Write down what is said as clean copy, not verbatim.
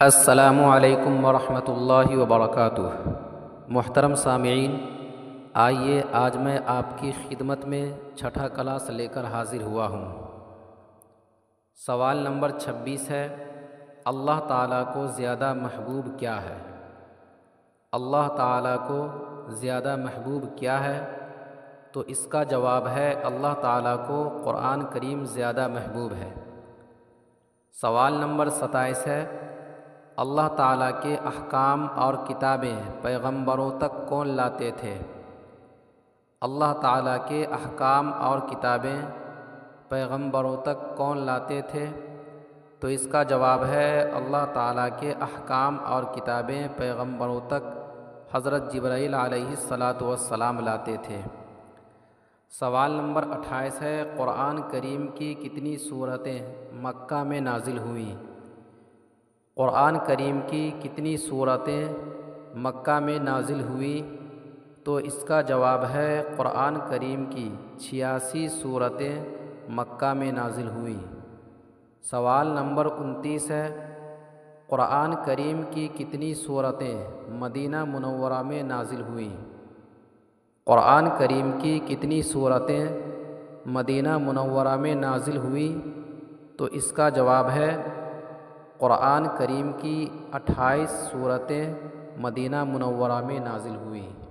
السلام علیکم ورحمۃ اللہ وبرکاتہ۔ محترم سامعین، آئیے آج میں آپ کی خدمت میں چھٹا کلاس لے کر حاضر ہوا ہوں۔ سوال نمبر 26 ہے، اللہ تعالیٰ کو زیادہ محبوب کیا ہے؟ اللہ تعالیٰ کو زیادہ محبوب کیا ہے؟ تو اس کا جواب ہے، اللہ تعالیٰ کو قرآن کریم زیادہ محبوب ہے۔ سوال نمبر 27 ہے، اللہ تعالیٰ کے احکام اور کتابیں پیغمبروں تک کون لاتے تھے؟ اللہ تعالیٰ کے احکام اور کتابیں پیغمبروں تک کون لاتے تھے؟ تو اس کا جواب ہے، اللہ تعالیٰ کے احکام اور کتابیں پیغمبروں تک حضرت جبرائیل علیہ السلام لاتے تھے۔ سوال نمبر 28 ہے، قرآن کریم کی کتنی سورتیں مکہ میں نازل ہوئیں؟ قرآن کریم کی کتنی سورتیں مکہ میں نازل ہوئیں؟ تو اس کا جواب ہے، قرآن کریم کی 86 سورتیں مکہ میں نازل ہوئیں۔ سوال نمبر 29 ہے، قرآن کریم کی کتنی سورتیں مدینہ منورہ میں نازل ہوئیں؟ قرآن کریم کی کتنی سورتیں مدینہ منورہ میں نازل ہوئیں؟ تو اس کا جواب ہے، قرآن کریم کی 28 سورتیں مدینہ منورہ میں نازل ہوئیں۔